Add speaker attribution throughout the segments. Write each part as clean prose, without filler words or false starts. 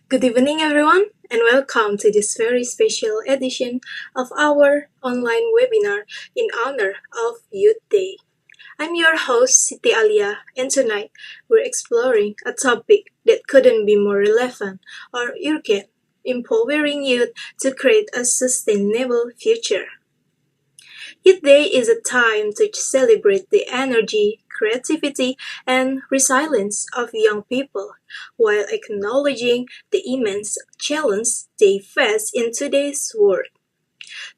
Speaker 1: Good evening, everyone, and welcome to this very special edition of our online webinar in honor of Youth Day. I'm your host, Siti Alliya, and tonight we're exploring a topic that couldn't be more relevant or urgent: empowering youth to create a sustainable future. Youth Day is a time to celebrate the energy, creativity, and resilience of young people, while acknowledging the immense challenge they face in today's world.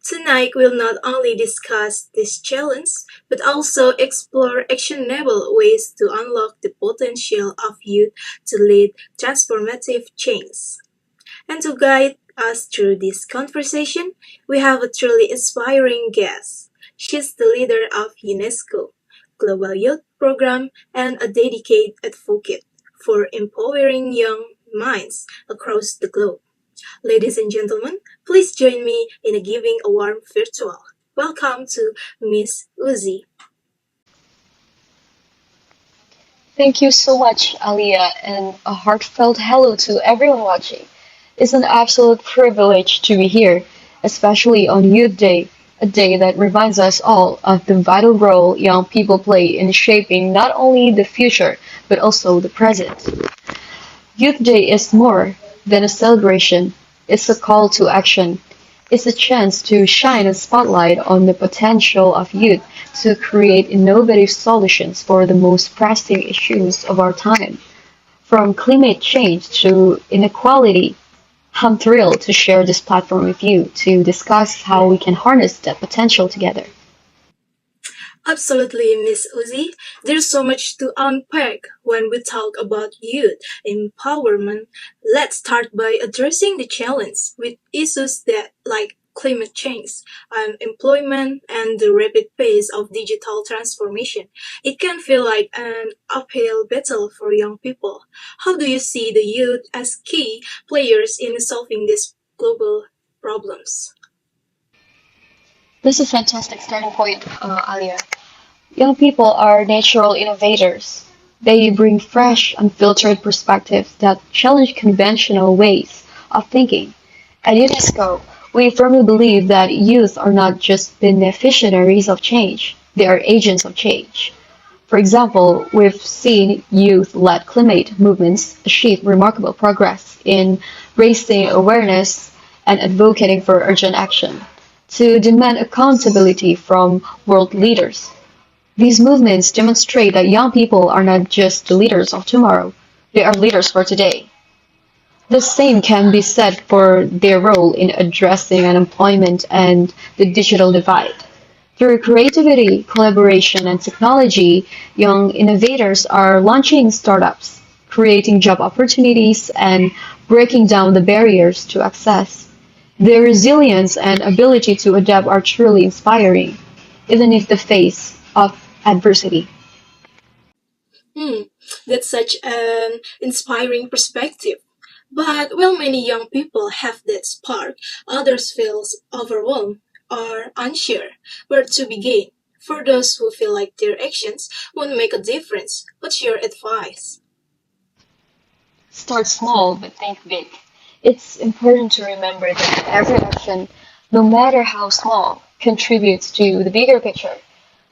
Speaker 1: Tonight, we'll not only discuss this challenge, but also explore actionable ways to unlock the potential of youth to lead transformative change. And to guide us through this conversation, we have a truly inspiring guest. She's the leader of UNESCO Global Youth Program and a dedicated advocate for empowering young minds across the globe. Ladies and gentlemen, please join me in giving a warm virtual welcome to Miss Uzi.
Speaker 2: Thank you so much, Aliyah, and a heartfelt hello to everyone watching. It's an absolute privilege to be here, especially on Youth Day, a day that reminds us all of the vital role young people play in shaping not only the future, but also the present. Youth Day is more than a celebration, it's a call to action. It's a chance to shine a spotlight on the potential of youth to create innovative solutions for the most pressing issues of our time. From climate change to inequality, I'm thrilled to share this platform with you to discuss how we can harness that potential together.
Speaker 1: Absolutely, Miss Uzi. There's so much to unpack when we talk about youth empowerment. Let's start by addressing the challenge with issues that like climate change, unemployment, and the rapid pace of digital transformation. It can feel like an uphill battle for young people. How do you see the youth as key players in solving these global problems?
Speaker 2: This is a fantastic starting point, Alia. Young people are natural innovators. They bring fresh, unfiltered perspectives that challenge conventional ways of thinking. At UNESCO, we firmly believe that youth are not just beneficiaries of change, they are agents of change. For example, we've seen youth-led climate movements achieve remarkable progress in raising awareness and advocating for urgent action to demand accountability from world leaders. These movements demonstrate that young people are not just the leaders of tomorrow, they are leaders for today. The same can be said for their role in addressing unemployment and the digital divide. Through creativity, collaboration, and technology, young innovators are launching startups, creating job opportunities, and breaking down the barriers to access. Their resilience and ability to adapt are truly inspiring, even if the face of adversity.
Speaker 1: Hmm, that's such an inspiring perspective. But while many young people have that spark, others feel overwhelmed or unsure where to begin. For those who feel like their actions won't make a difference, what's your advice?
Speaker 2: Start small but think big. It's important to remember that every action, no matter how small, contributes to the bigger picture.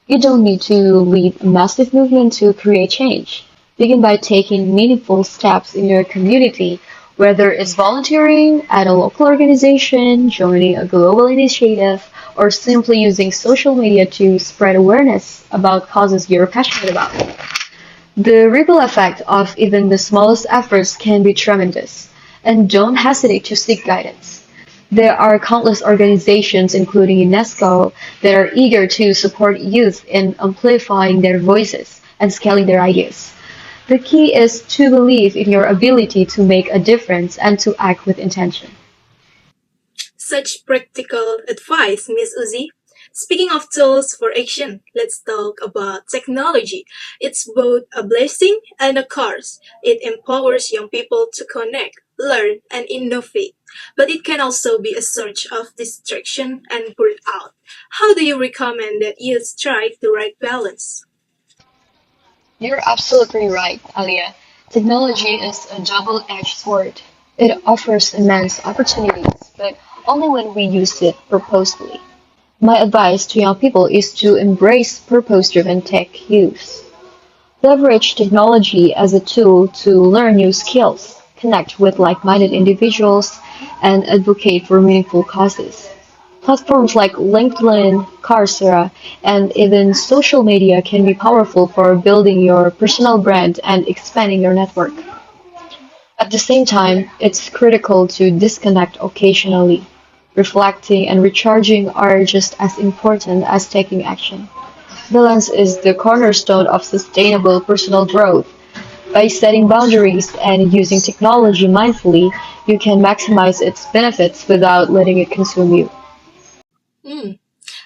Speaker 2: You don't need to lead a massive movement to create change. Begin by taking meaningful steps in your community, whether it's volunteering at a local organization, joining a global initiative, or simply using social media to spread awareness about causes you're passionate about. The ripple effect of even the smallest efforts can be tremendous, and don't hesitate to seek guidance. There are countless organizations, including UNESCO, that are eager to support youth in amplifying their voices and scaling their ideas. The key is to believe in your ability to make a difference and to act with intention.
Speaker 1: Such practical advice, Miss Uzi. Speaking of tools for action, let's talk about technology. It's both a blessing and a curse. It empowers young people to connect, learn, and innovate. But it can also be a source of distraction and burnout. How do you recommend that youth strike the right balance?
Speaker 2: You're absolutely right, Alia. Technology is a double-edged sword. It offers immense opportunities, but only when we use it purposefully. My advice to young people is to embrace purpose-driven tech use. Leverage technology as a tool to learn new skills, connect with like-minded individuals, and advocate for meaningful causes. Platforms like LinkedIn, Coursera, and even social media can be powerful for building your personal brand and expanding your network. At the same time, it's critical to disconnect occasionally. Reflecting and recharging are just as important as taking action. Balance is the cornerstone of sustainable personal growth. By setting boundaries and using technology mindfully, you can maximize its benefits without letting it consume you.
Speaker 1: Hmm,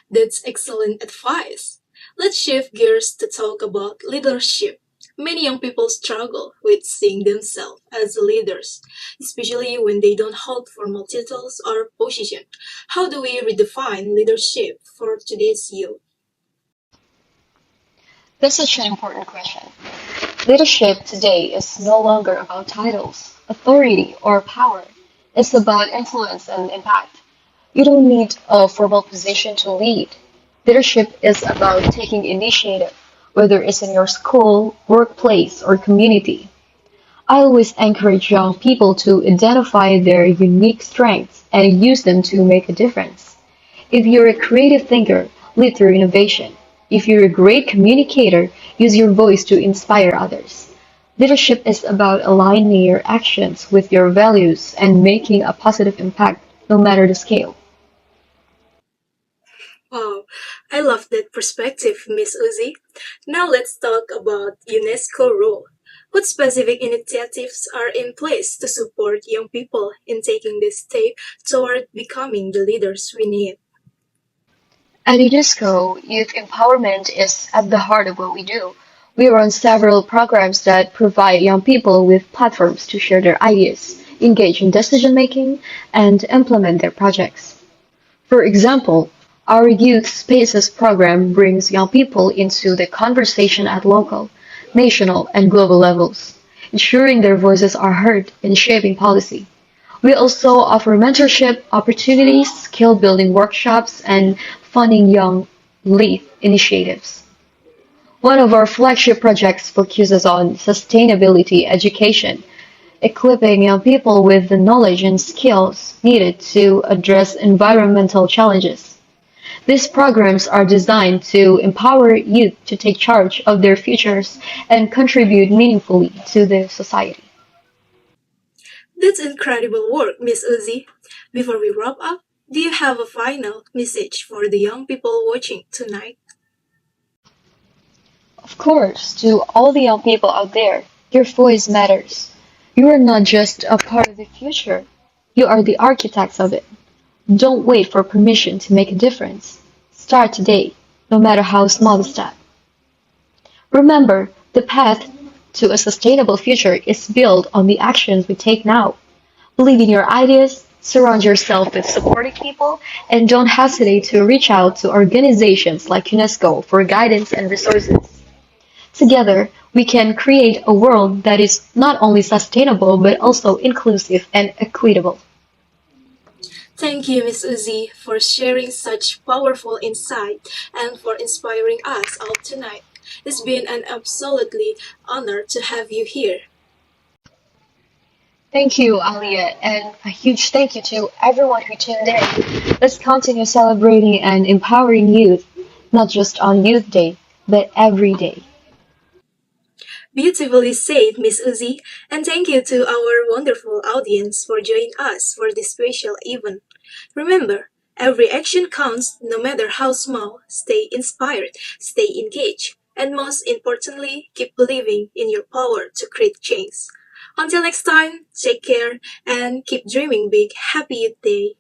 Speaker 1: that's excellent advice. Let's shift gears to talk about leadership. Many young people struggle with seeing themselves as leaders, especially when they don't hold formal titles or position. How do we redefine leadership for today's youth?
Speaker 2: That's such an important question. Leadership today is no longer about titles, authority, or power. It's about influence and impact. You don't need a formal position to lead. Leadership is about taking initiative, whether it's in your school, workplace, or community. I always encourage young people to identify their unique strengths and use them to make a difference. If you're a creative thinker, lead through innovation. If you're a great communicator, use your voice to inspire others. Leadership is about aligning your actions with your values and making a positive impact, no matter the scale.
Speaker 1: Wow, I love that perspective, Miss Uzi. Now let's talk about UNESCO role. What specific initiatives are in place to support young people in taking this step toward becoming the leaders we need?
Speaker 2: At UNESCO, youth empowerment is at the heart of what we do. We run several programs that provide young people with platforms to share their ideas, engage in decision making, and implement their projects. For example, our Youth Spaces program brings young people into the conversation at local, national, and global levels, ensuring their voices are heard in shaping policy. We also offer mentorship opportunities, skill building workshops, and funding young LEAF initiatives. One of our flagship projects focuses on sustainability education, equipping young people with the knowledge and skills needed to address environmental challenges. These programs are designed to empower youth to take charge of their futures and contribute meaningfully to the society.
Speaker 1: That's incredible work, Miss Uzi. Before we wrap up, do you have a final message for the young people watching tonight?
Speaker 2: Of course, to all the young people out there, your voice matters. You are not just a part of the future, you are the architects of it. Don't wait for permission to make a difference. Start today, no matter how small the step. Remember, the path to a sustainable future is built on the actions we take now. Believe in your ideas, surround yourself with supportive people, and don't hesitate to reach out to organizations like UNESCO for guidance and resources. Together, we can create a world that is not only sustainable but also inclusive and equitable.
Speaker 1: Thank you, Miss Uzi, for sharing such powerful insight and for inspiring us all tonight. It's been an absolutely honor to have you here.
Speaker 2: Thank you, Aliyah, and a huge thank you to everyone who tuned in. Let's continue celebrating and empowering youth, not just on Youth Day, but every day.
Speaker 1: Beautifully said, Miss Uzi, and thank you to our wonderful audience for joining us for this special event. Remember, every action counts no matter how small. Stay inspired, stay engaged, and most importantly, keep believing in your power to create change. Until next time, take care and keep dreaming big. Happy Youth Day.